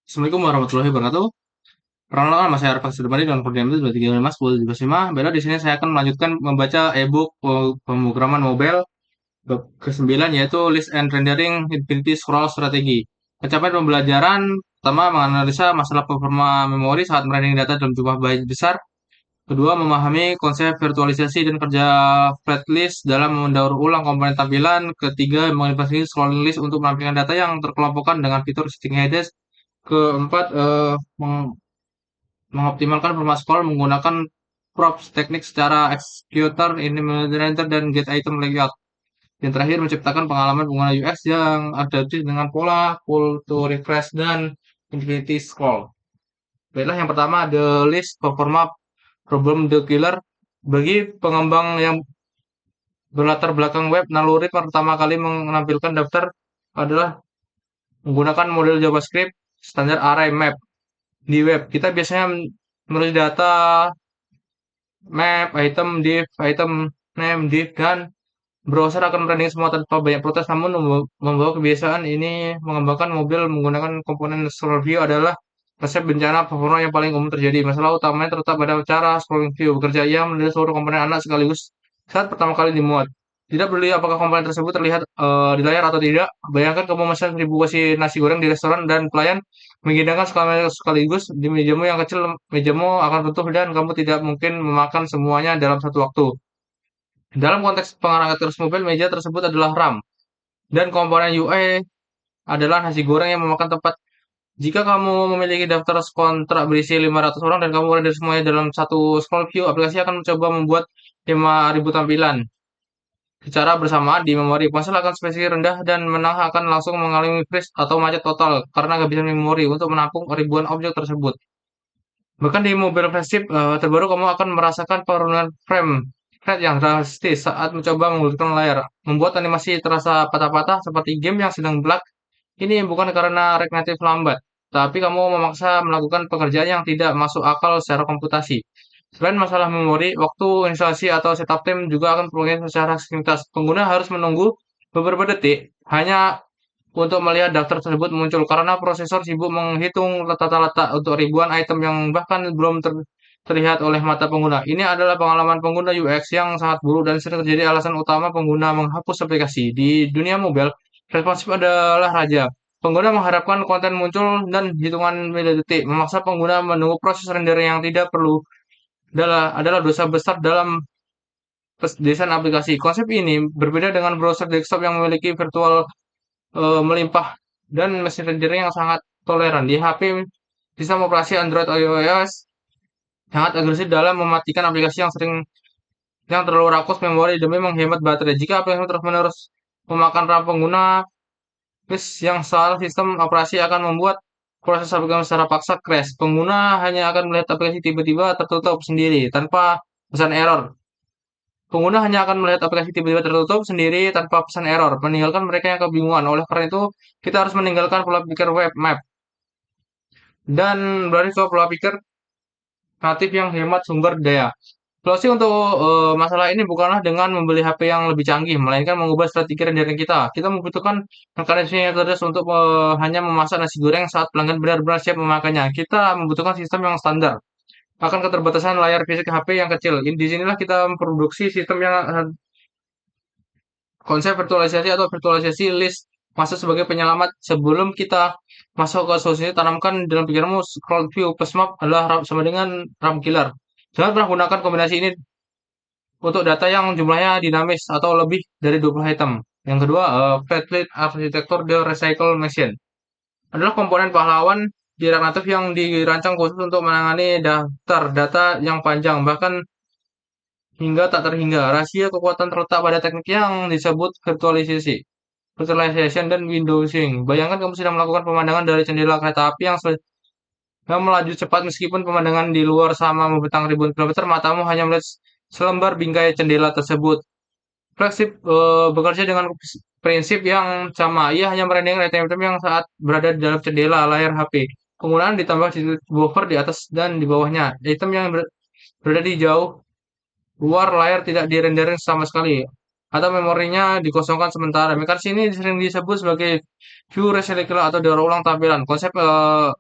Assalamualaikum warahmatullahi wabarakatuh. Perkenalkan, Mas Arfa Sudamari dengan koordinator 2355 Bella. Di sini saya akan melanjutkan membaca e-book pemrograman mobile bab ke-9, yaitu List and Rendering Infinity Scroll Strategy. Pencapaian pembelajaran pertama, menganalisa masalah performa memori saat merendering data dalam jumlah byte besar. Kedua, memahami konsep virtualisasi dan kerja flatlist dalam mendaur ulang komponen tampilan. Ketiga, mengimplementasi scrolling list untuk menampilkan data yang terkelompokkan dengan fitur setting headers. Keempat, mengoptimalkan performa scroll menggunakan props teknik secara executor, implementer, dan get item layout. Yang terakhir, menciptakan pengalaman pengguna UX yang adaptif dengan pola, pull to refresh, dan infinity scroll. Baiklah, yang pertama, the list performa problem the killer. Bagi pengembang yang berlatar belakang web, naluri pertama kali menampilkan daftar adalah menggunakan model JavaScript standar array map. Di web, kita biasanya menulis data map, item, div, item, name, div, dan browser akan merending semua tanpa banyak protes. Namun membawa kebiasaan ini mengembangkan mobil menggunakan komponen scroll view adalah resep bencana performa yang paling umum terjadi. Masalah utamanya terletak pada cara scrolling view bekerja. Ia melihat seluruh komponen anak sekaligus saat pertama kali dimuat. Tidak peduli apakah komponen tersebut terlihat di layar atau tidak. Bayangkan kamu memesan 1000 porsi nasi goreng di restoran dan pelayan menghidangkan sekaligus di mejamu yang kecil. Mejamu akan runtuh dan kamu tidak mungkin memakan semuanya dalam satu waktu. Dalam konteks pengarang terus mobil, meja tersebut adalah RAM, dan komponen UI adalah nasi goreng yang memakan tempat. Jika kamu memiliki daftar kontrak berisi 500 orang dan kamu render semuanya dalam satu scroll view, aplikasi akan mencoba membuat 5.000 tampilan secara bersamaan di memori. Ponsel akan spesifikasi rendah dan menang akan langsung mengalami freeze atau macet total karena kehabisan memori untuk menampung ribuan objek tersebut. Bahkan di mobil flagship terbaru, kamu akan merasakan penurunan frame rate yang drastis saat mencoba menggulirkan layar, membuat animasi terasa patah-patah seperti game yang sedang lag. Ini bukan karena regeneratif lambat, tapi kamu memaksa melakukan pekerjaan yang tidak masuk akal secara komputasi. Selain masalah memori, waktu instalasi atau setup time juga akan berpengaruh secara signifikan. Pengguna harus menunggu beberapa detik hanya untuk melihat daftar tersebut muncul karena prosesor sibuk menghitung letak-letak untuk ribuan item yang bahkan belum terlihat oleh mata pengguna. Ini adalah pengalaman pengguna UX yang sangat buruk dan sering terjadi alasan utama pengguna menghapus aplikasi. Di dunia mobile, responsif adalah raja. Pengguna mengharapkan konten muncul dan hitungan milidetik, memaksa pengguna menunggu proses render yang tidak perlu adalah dosa besar dalam desain aplikasi. Konsep ini berbeda dengan browser desktop yang memiliki virtual melimpah dan mesin rendering yang sangat toleran. Di HP sistem operasi Android iOS sangat agresif dalam mematikan aplikasi yang terlalu rakus memori demi menghemat baterai. Jika aplikasi terus-menerus memakan RAM pengguna, yang salah sistem operasi akan membuat proses aplikasi secara paksa crash. Pengguna hanya akan melihat aplikasi tiba-tiba tertutup sendiri tanpa pesan error. Pengguna hanya akan melihat aplikasi tiba-tiba tertutup sendiri tanpa pesan error, meninggalkan mereka yang kebingungan. Oleh karena itu, kita harus meninggalkan pola pikir web map dan beralih ke pola pikir natif yang hemat sumber daya. Solusi untuk masalah ini bukanlah dengan membeli HP yang lebih canggih, melainkan mengubah strategi rendering kita. Kita membutuhkan mekanisme yang cerdas untuk hanya memasak nasi goreng saat pelanggan benar-benar siap memakainya. Kita membutuhkan sistem yang standar. Akan keterbatasan layar fisik HP yang kecil. Di sinilah kita memproduksi sistem yang konsep virtualisasi atau virtualisasi list masuk sebagai penyelamat. Sebelum kita masuk ke solusi, tanamkan dalam pikiranmu scroll view plus map adalah sama dengan RAM killer. Jangan pernah gunakan kombinasi ini untuk data yang jumlahnya dinamis atau lebih dari 20 item. Yang kedua, Flatlit Architecture the Recycle Machine adalah komponen pahlawan di Reaktif yang dirancang khusus untuk menangani daftar data yang panjang, bahkan hingga tak terhingga. Rahasia kekuatan terletak pada teknik yang disebut virtualisasi, virtualization dan windowsing. Bayangkan kamu sedang melakukan pemandangan dari jendela kereta api yang melaju cepat meskipun pemandangan di luar sama membentang ribuan kilometer, matamu hanya melihat selembar bingkai jendela tersebut. Flagship bekerja dengan prinsip yang sama. Ia hanya merendeng item-item yang saat berada di dalam jendela layar HP. Penggunaan ditambah buffer di atas dan di bawahnya. Item yang berada di jauh luar layar tidak direndering sama sekali. atau memorinya dikosongkan sementara. Mekanis ini sering disebut sebagai view recycle atau daur ulang tampilan.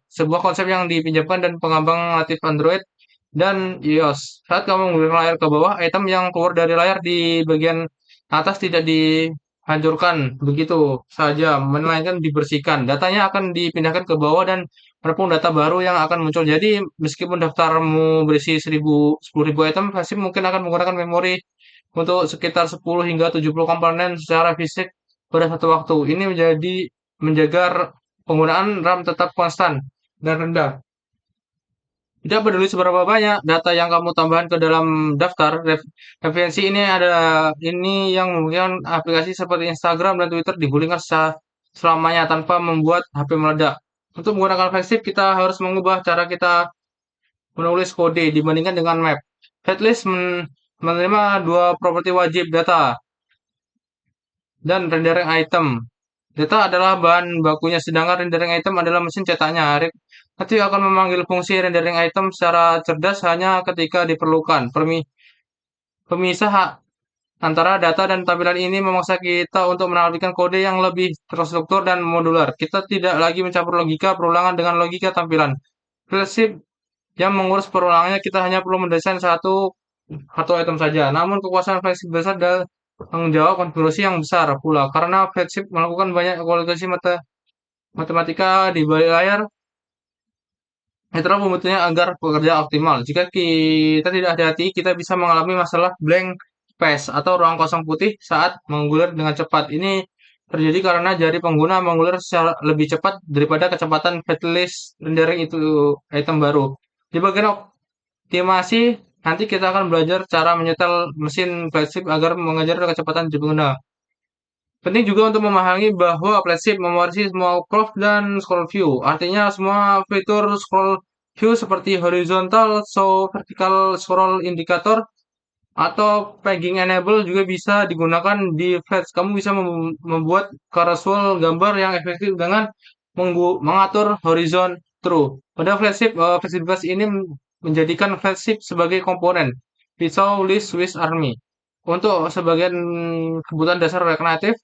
Sebuah konsep yang dipinjamkan dan pengembang natif Android dan iOS. Saat kamu menggunakan layar ke bawah, item yang keluar dari layar di bagian atas tidak dihancurkan begitu saja, melainkan dibersihkan. Datanya akan dipindahkan ke bawah dan menemukan data baru yang akan muncul. Jadi, meskipun daftarmu berisi 10.000 item, pasti mungkin akan menggunakan memori untuk sekitar 10 hingga 70 komponen secara fisik pada satu waktu. Ini menjaga penggunaan RAM tetap konstan dan rendah. Tidak peduli seberapa banyak data yang kamu tambahkan ke dalam daftar, referensi ini yang memungkinkan aplikasi seperti Instagram dan Twitter digulingkan selamanya tanpa membuat HP meledak. Untuk menggunakan flagship, kita harus mengubah cara kita menulis kode dibandingkan dengan map. Headlist menerima dua properti wajib data dan rendering item. Data adalah bahan bakunya, sedangkan rendering item adalah mesin cetaknya. Nanti akan memanggil fungsi rendering item secara cerdas hanya ketika diperlukan. Pemisah antara data dan tampilan ini memaksa kita untuk menampilkan kode yang lebih terstruktur dan modular. Kita tidak lagi mencampur logika perulangan dengan logika tampilan. Prinsip yang mengurus perulangannya, kita hanya perlu mendesain satu item saja. Namun kekuasaan flagship besar dan tanggung jawab konfigurasi yang besar pula, karena flagship melakukan banyak kalkulasi matematika di balik layar. Itulah pembutuhnya agar bekerja optimal. Jika kita tidak hati-hati, kita bisa mengalami masalah blank space atau ruang kosong putih saat menggulir dengan cepat. Ini terjadi karena jari pengguna menggulir secara lebih cepat daripada kecepatan fatalist rendering itu item baru. Di bagian optimasi, nanti kita akan belajar cara menyetel mesin flagship agar mengejar kecepatan di pengguna. Penting juga untuk memahami bahwa flagship mewarisi semua curve dan scroll view. Artinya semua fitur scroll view seperti horizontal, vertical scroll indicator, atau pegging enable juga bisa digunakan di Flash. Kamu bisa membuat carousel gambar yang efektif dengan mengatur horizon true. Pada flagship, fleksibilitas ini menjadikan flagship sebagai komponen pisau list Swiss Army. Untuk sebagian kebutuhan dasar React Native,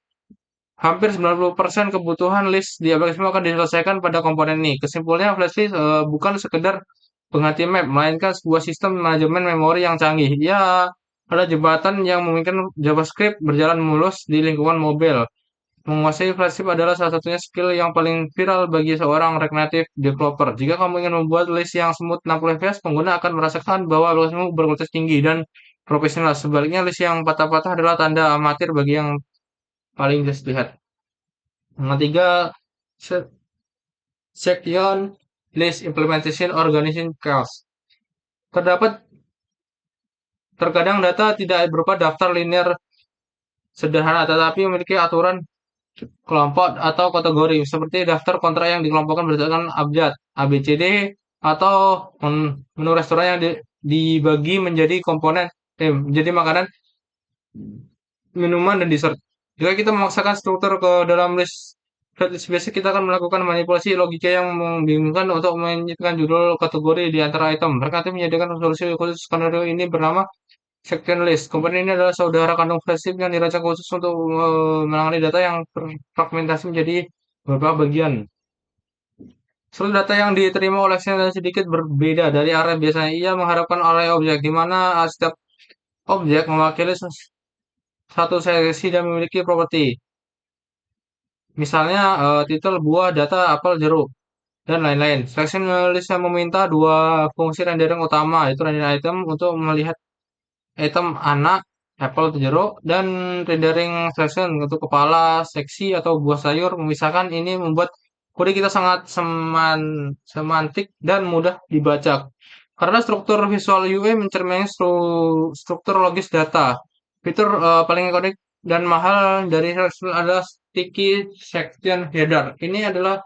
hampir 90% kebutuhan list di aplikasi akan diselesaikan pada komponen ini. Kesimpulannya, Flashlist bukan sekedar pengganti map, melainkan sebuah sistem manajemen memori yang canggih. Ya, ada jembatan yang memungkinkan JavaScript berjalan mulus di lingkungan mobile. Menguasai Flashlist adalah salah satunya skill yang paling viral bagi seorang React Native developer. Jika kamu ingin membuat list yang smooth 60 fps, pengguna akan merasakan bahwa aplikasimu berkualitas tinggi dan profesional. Sebaliknya, list yang patah-patah adalah tanda amatir bagi yang paling just lihat. Yang ketiga, section list implementation organization chaos. Terkadang data tidak berupa daftar linear sederhana, tetapi memiliki aturan kelompok atau kategori, seperti daftar kontrak yang dikelompokkan berdasarkan abjad, ABCD, atau menu restoran yang dibagi menjadi menjadi makanan, minuman, dan dessert. Jika kita memaksakan struktur ke dalam list basic, kita akan melakukan manipulasi logika yang membingungkan untuk menyebutkan judul kategori di antara item. Mereka menyediakan solusi khusus skenario ini bernama section list. Komponen ini adalah saudara kandung flagship yang dirancang khusus untuk menangani data yang terfragmentasi menjadi beberapa bagian. Seluruh data yang diterima oleh section sedikit berbeda dari array biasanya. Ia mengharapkan array objek, di mana setiap objek mewakili satu sesi dan memiliki properti. Misalnya titel, buah, data, apel, jeruk, dan lain-lain. Section list yang meminta dua fungsi rendering utama, yaitu rendering item untuk melihat item anak, apel atau jeruk, dan rendering section untuk kepala, seksi, atau buah sayur. Memisahkan ini membuat kode kita sangat semantik dan mudah dibaca. Karena struktur visual UI mencerminkan struktur logis data. Fitur paling ikonik dan mahal dari section adalah sticky section header. Ini adalah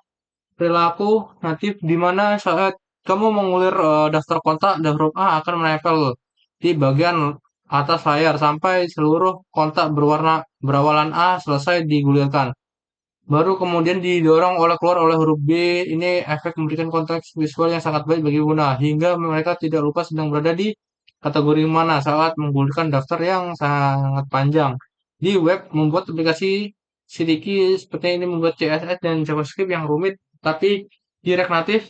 perilaku natif di mana saat kamu mengulir daftar kontak, dan huruf A akan menempel di bagian atas layar sampai seluruh kontak berawalan A selesai digulirkan. Baru kemudian didorong keluar oleh huruf B. Ini efek memberikan konteks visual yang sangat baik bagi pengguna, hingga mereka tidak lupa sedang berada di kategori mana saat menggulirkan daftar yang sangat panjang. di web membuat aplikasi sedikit seperti ini membuat CSS dan JavaScript yang rumit, tapi di React Native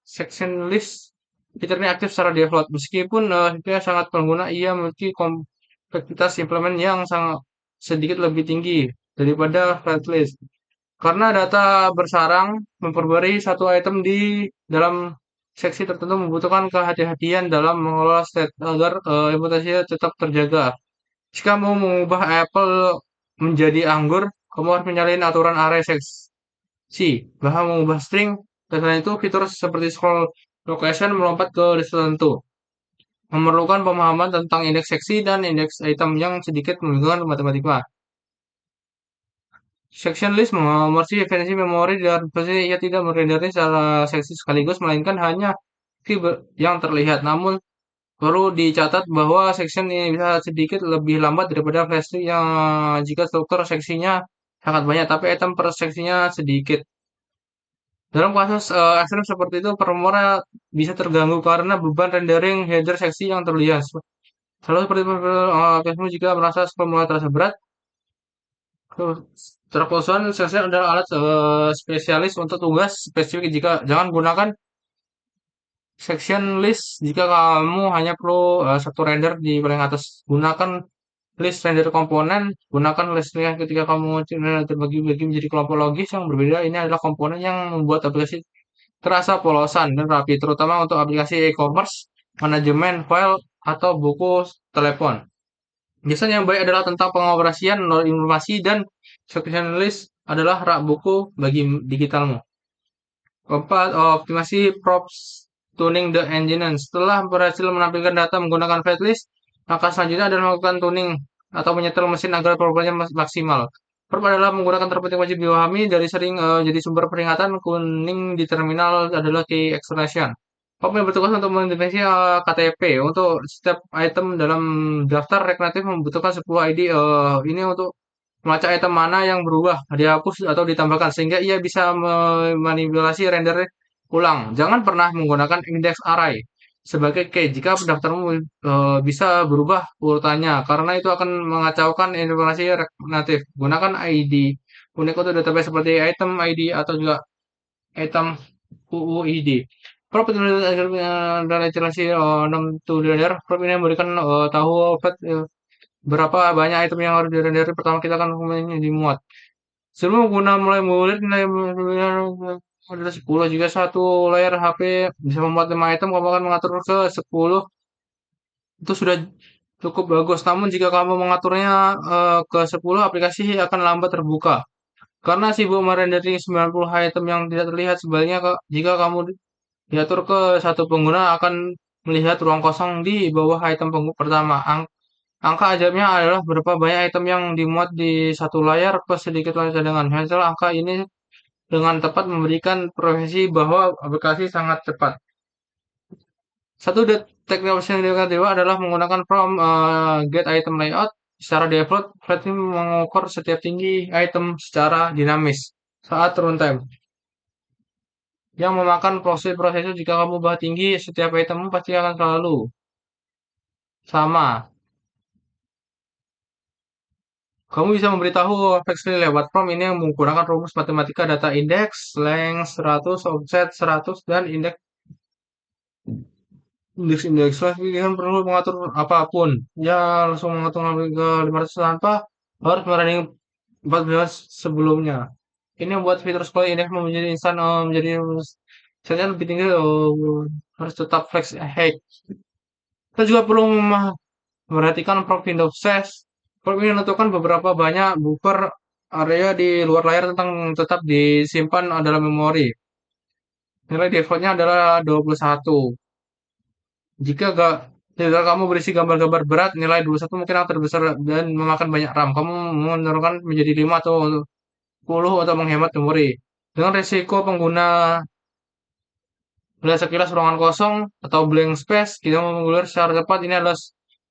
section list fiturnya aktif secara default. Meskipun fiturnya sangat pengguna, ia memiliki kompleksitas implement yang sangat sedikit lebih tinggi daripada flat list. Karena data bersarang, memperbarui satu item di dalam seksi tertentu membutuhkan kehati-hatian dalam mengelola state agar reputasinya tetap terjaga. Jika mau mengubah apple menjadi anggur, kamu harus menyalain aturan array seksi. Bahkan mengubah string, dan selain itu fitur seperti scroll location melompat ke list tertentu. Memerlukan pemahaman tentang indeks seksi dan indeks item yang sedikit membingungkan matematika. Section list memerlukan definisi memori dan posisi ia tidak merendernya secara seksi sekaligus, melainkan hanya fitur yang terlihat. Namun, perlu dicatat bahwa section ini bisa sedikit lebih lambat daripada flash disk yang jika struktur seksinya sangat banyak, tapi item per seksinya sedikit. Dalam kasus ekstrem seperti itu, performa bisa terganggu karena beban rendering header seksi yang terlihat. Selalu seperti Facebook jika merasa formula terasa berat, terkesan section adalah alat spesialis untuk tugas spesifik. Jika jangan gunakan section list jika kamu hanya perlu satu render di paling atas. Gunakan list render komponen. Gunakan listnya ketika kamu terbagi-bagi menjadi kelompok logis yang berbeda. Ini adalah komponen yang membuat aplikasi terasa polosan dan rapi, terutama untuk aplikasi e-commerce, manajemen file, atau buku telepon. Biasanya yang baik adalah tentang pengoperasian informasi dan section list adalah rak buku bagi digitalmu. Keempat, optimasi props tuning the engine. Setelah berhasil menampilkan data menggunakan whitelist, maka selanjutnya adalah melakukan tuning atau menyetel mesin agar performanya maksimal. Prop adalah menggunakan terpenting wajib dipahami dari sering jadi sumber peringatan kuning di terminal adalah key expression. Prop yang bertugas untuk mendefinisi KTP untuk setiap item dalam daftar rekreatif membutuhkan sebuah ID ini untuk melacak item mana yang berubah, dihapus atau ditambahkan sehingga ia bisa memanipulasi render ulang. Jangan pernah menggunakan index array sebagai key jika pendaftarmu bisa berubah urutannya karena itu akan mengacaukan informasi natif. Gunakan ID unik untuk database seperti item ID atau juga item UUID. Prop adalah ilustrasi 6 to render. Prop ini memberikan tahu berapa banyak item yang harus dirender. Pertama kita akan dimuat. Sebelum pengguna mulai mengulik nilai adalah 10. Jika satu layar HP bisa memuat 5 item, kamu akan mengatur ke 10. Itu sudah cukup bagus. Namun jika kamu mengaturnya ke 10, aplikasi akan lambat terbuka. Karena sibuk merendering 90 item yang tidak terlihat. Sebaliknya, jika kamu diatur ke satu pengguna akan melihat ruang kosong di bawah item pertama. Angka ajaibnya adalah berapa banyak item yang dimuat di satu layar plus sedikit layar cadangan. Hasil angka ini dengan tepat memberikan profesi bahwa aplikasi sangat cepat. Satu teknik yang kedua adalah menggunakan from get item layout. Secara default, Flutter mengukur setiap tinggi item secara dinamis saat runtime. Yang memakan proses jika kamu ubah tinggi, setiap itemmu pasti akan selalu sama. Kamu bisa memberitahu Pexley lewat prompt ini yang menggunakan rumus matematika data index, length 100, offset 100, dan indeks kan perlu mengatur apapun. Ya langsung mengatur ke 500 tanpa harus merunning 14 sebelumnya. Ini membuat fitur scroll index menjadi instan menjadi setnya lebih tinggi harus tetap flex height. Kita juga perlu memperhatikan prop Windows size. Prop ini menentukan beberapa banyak buffer area di luar layar tentang tetap disimpan dalam memori. Nilai defaultnya adalah 21. Jika kamu berisi gambar-gambar berat, nilai 21 mungkin akan terbesar dan memakan banyak RAM. Kamu menurunkan menjadi 5 atau 10 untuk menghemat memori. Dengan risiko pengguna melihat sekilas ruangan kosong atau blank space, kita mengulir secara cepat. Ini adalah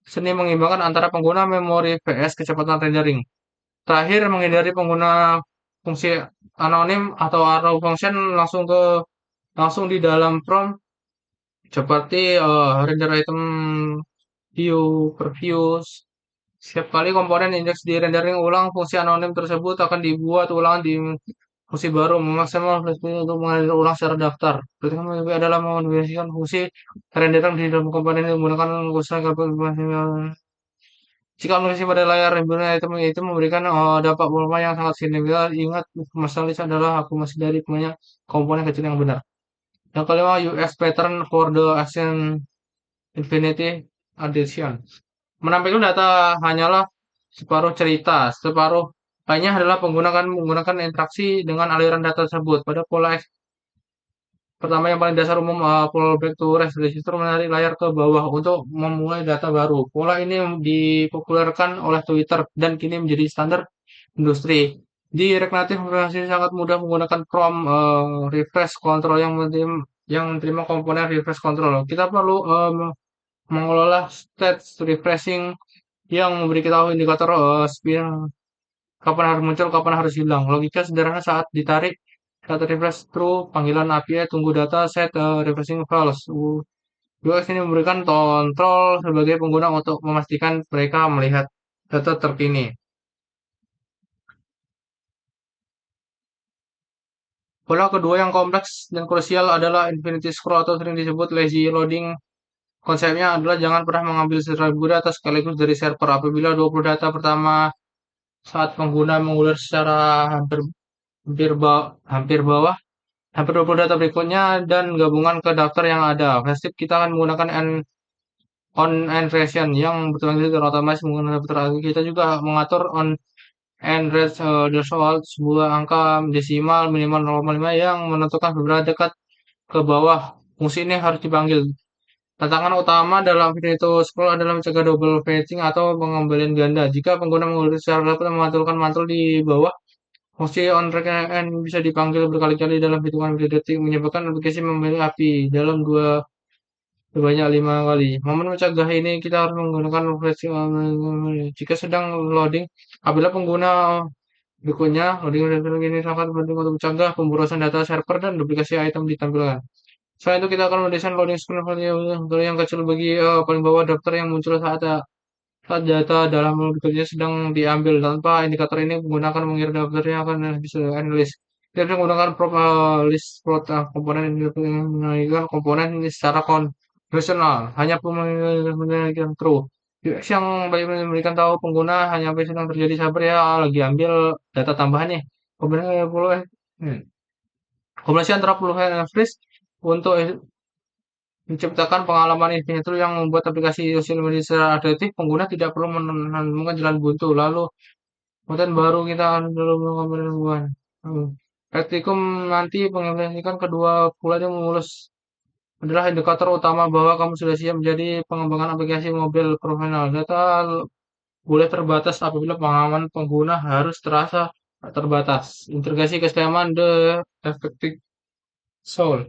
seni mengimbangkan antara pengguna memori vs kecepatan rendering. Terakhir, menghindari pengguna fungsi anonim atau arrow function langsung di dalam prompt seperti render item view previews Setiap kali komponen indeks di rendering ulang, fungsi anonim tersebut akan dibuat ulang di fungsi baru memaksimal fungsi untuk mengalir ulang secara daftar. Berarti kan lebih adalah memodifikasikan fungsi rendering di dalam komponen yang menggunakan khususnya jika aplikasi pada layar hiburan item itu memberikan dampak volume yang sangat signifikan. Ingat, masalah list adalah akumulasi dari banyak komponen kecil yang benar. Yang kelima, UX pattern for the action infinity addition. Menampilkan data hanyalah separuh cerita, separuh lainnya adalah menggunakan interaksi dengan aliran data tersebut. Pada pola pertama yang paling dasar umum pola back to rest register menarik layar ke bawah untuk memulai data baru. Pola ini dipopulerkan oleh Twitter dan kini menjadi standar industri. Di React Native masih sangat mudah menggunakan prompt refresh control yang menerima komponen refresh control. Kita perlu mengelola state refreshing yang memberi kita tahu indikator spin kapan harus muncul, kapan harus hilang. Logika sederhana saat ditarik data refresh through panggilan API tunggu data set refreshing false. UX ini memberikan kontrol sebagai pengguna untuk memastikan mereka melihat data terkini. Pola kedua yang kompleks dan krusial adalah infinity scroll atau sering disebut lazy loading. Konsepnya adalah jangan pernah mengambil 1000 data sekaligus dari server. Apabila 20 data pertama saat pengguna mengulir secara hampir bawah, hampir 20 data berikutnya dan gabungan ke daftar yang ada. Pasti kita akan menggunakan on and version yang bertujuan dan otomatis menggunakan daftar. Kita juga mengatur on and read the result sebuah angka desimal minimal 0,5 yang menentukan beberapa dekat ke bawah. Fungsi ini harus dipanggil. Tantangan utama dalam video itu scroll adalah mencegah double fetching atau pengembalian ganda. Jika pengguna mengulik secara dapat memantulkan mantul di bawah, fungsi onRecognize bisa dipanggil berkali-kali dalam hitungan detik, menyebabkan aplikasi memilih API dalam sebanyak 5 kali. Momen mencegah ini kita harus menggunakan refresh jika sedang loading. Apabila pengguna berikutnya, loading ini sangat penting untuk mencegah pemborosan data server dan duplikasi item ditampilkan. Selain itu kita akan mendesain loading screen value yang kecil bagi paling bawah daftar yang muncul saat data dalam bekerja sedang diambil tanpa indikator ini menggunakan mengira daftarnya akan bisa analis. Kita bisa menggunakan prop list plot komponen ini menaikkan komponen ini secara konvensional hanya menaikkan true. UX yang baik memberikan tahu pengguna hanya apa yang sedang terjadi sabar ya lagi ambil data tambahan nih. Komponen 10 kombinasi antara 10 freeze untuk menciptakan pengalaman infinitur yang membuat aplikasi sosial media secara adaptif, pengguna tidak perlu menemukan jalan buntu. Lalu, konten baru kita dulu melakukan hubungan. Praktikum nanti mengimplementasikan kedua pula yang mulus adalah indikator utama bahwa kamu sudah siap menjadi pengembangan aplikasi mobil profesional. Data boleh terbatas apabila pengalaman pengguna harus terasa terbatas. Integrasi keseimbangan the effective soul.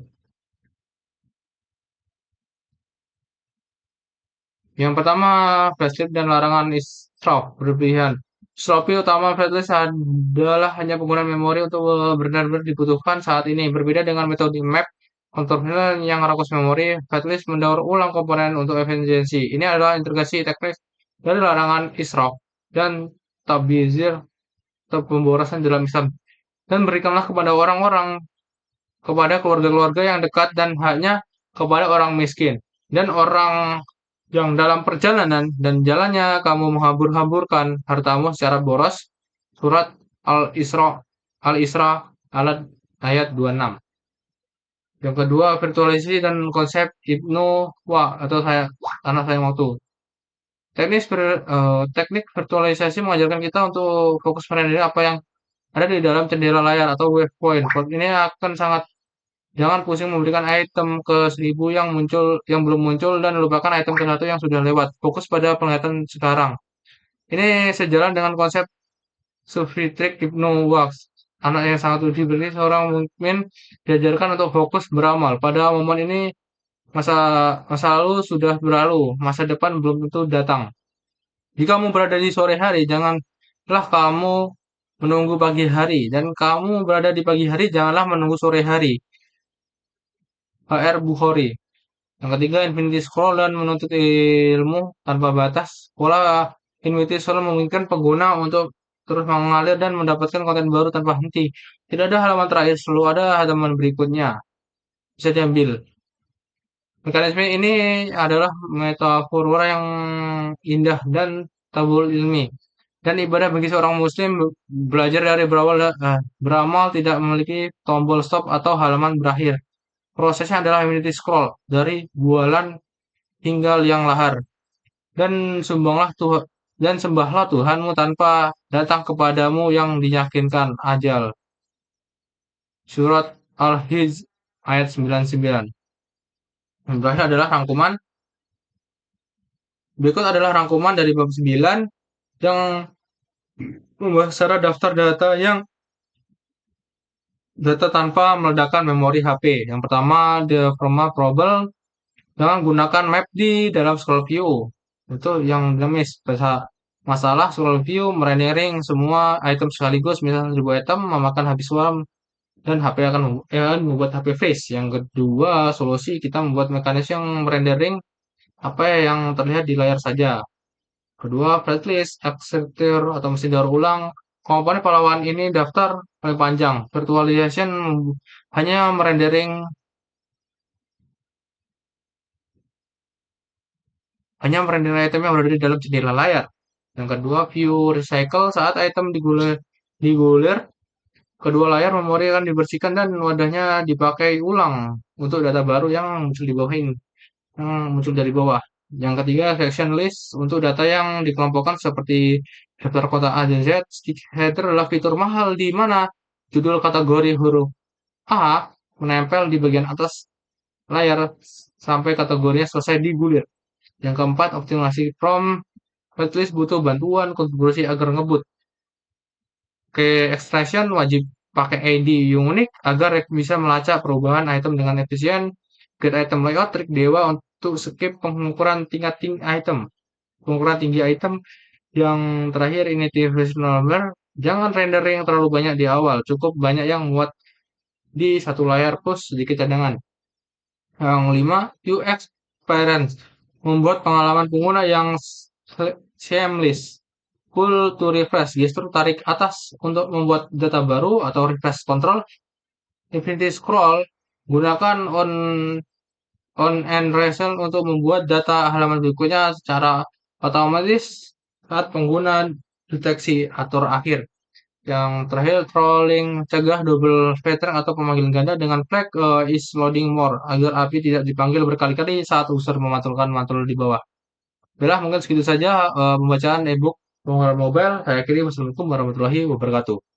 Yang pertama, flashlight dan larangan stroke berlebihan. Sloppy utama flashlight adalah hanya penggunaan memori untuk benar-benar dibutuhkan saat ini. Berbeda dengan metode map kontrol yang rakus memori, flashlight mendaur ulang komponen untuk efisiensi. Ini adalah integrasi teknis dari larangan stroke dan tabizir atau pemborosan dalam Islam. Dan berikanlah kepada keluarga-keluarga yang dekat dan hanya kepada orang miskin dan orang yang dalam perjalanan dan jalannya kamu menghambur-hamburkan hartamu secara boros. Surat Al-Isra ayat 26. Yang kedua, virtualisasi dan konsep Ibnu Wa atau tanah sayang waktu. Teknik virtualisasi mengajarkan kita untuk fokus pada apa yang ada di dalam jendela layar atau waypoint. Ini akan sangat jangan pusing memberikan item ke 1000 yang belum muncul dan lupakan item ke satu yang sudah lewat. Fokus pada penglihatan sekarang. Ini sejalan dengan konsep Sufitrik Ibnu Waqs. Anak yang sangat uji berarti seorang mukmin diajarkan untuk fokus beramal. Pada momen ini masa masa lalu sudah berlalu, masa depan belum tentu datang. Jika kamu berada di sore hari, janganlah kamu menunggu pagi hari dan kamu berada di pagi hari, janganlah menunggu sore hari. HR Bukhari. Yang ketiga, infinity scroll dan menuntut ilmu tanpa batas. Pola Infinity Scroll memungkinkan pengguna untuk terus mengalir dan mendapatkan konten baru tanpa henti. Tidak ada halaman terakhir, selalu ada halaman berikutnya. Bisa diambil. Mekanisme ini adalah metafor yang indah dan tabul ilmi. Dan ibadah bagi seorang muslim belajar dari beramal tidak memiliki tombol stop atau halaman berakhir. Prosesnya adalah infinity scroll dari bualan hingga liang lahar. Dan sumbanglah Tuhan dan sembahlah Tuhanmu tanpa datang kepadamu yang diyakinkan ajal. Surat Al-Hijj ayat 99. Berakhir adalah rangkuman. Berikut adalah rangkuman dari bab 9 yang membahas secara daftar data tanpa meledakkan memori HP. Yang pertama, the format probable dengan gunakan map di dalam scroll view. Itu yang dinamis. Masalah scroll view merendering semua item sekaligus, misalnya 1000 item memakan habis RAM dan HP akan membuat HP freeze. Yang kedua, solusi kita membuat mekanisme yang merendering apa yang terlihat di layar saja. Kedua, flatlist, accelerator atau mesin daur ulang. Komponen pahlawan ini daftar paling panjang. Virtualization hanya merendering item yang berada di dalam jendela layar. Yang kedua, view recycle saat item digulir, kedua layar memori akan dibersihkan dan wadahnya dipakai ulang untuk data baru yang muncul di bawah ini, yang muncul dari bawah. Yang ketiga, section list untuk data yang dikelompokkan seperti daftar kota A dan Z. Stick header adalah fitur mahal di mana judul kategori huruf A menempel di bagian atas layar sampai kategorinya selesai digulir. Yang keempat, optimalisasi prompt. Waitlist butuh bantuan konfigurasi agar ngebut. Ke extraction wajib pakai ID yang unik agar bisa melacak perubahan item dengan efisien. Get item layout trik dewa untuk skip pengukuran tingkat tinggi item. Pengukuran tinggi item. Yang terakhir, initiation number. Jangan rendering yang terlalu banyak di awal. Cukup banyak yang muat di satu layar plus sedikit cadangan. Yang lima, UX experience. Membuat pengalaman pengguna yang seamless. Pull to refresh, gestur tarik atas untuk membuat data baru atau refresh control. Infinity scroll, gunakan on and recent untuk membuat data halaman berikutnya secara otomatis saat pengguna deteksi atur akhir. Yang terakhir, trolling, cegah double filtering atau pemanggilan ganda dengan flag is loading more agar API tidak dipanggil berkali-kali saat user memantulkan mantul di bawah. Baiklah, mungkin segitu saja pembacaan ebook pengeluaran mobile. Saya akhiri. Wassalamualaikum warahmatullahi wabarakatuh.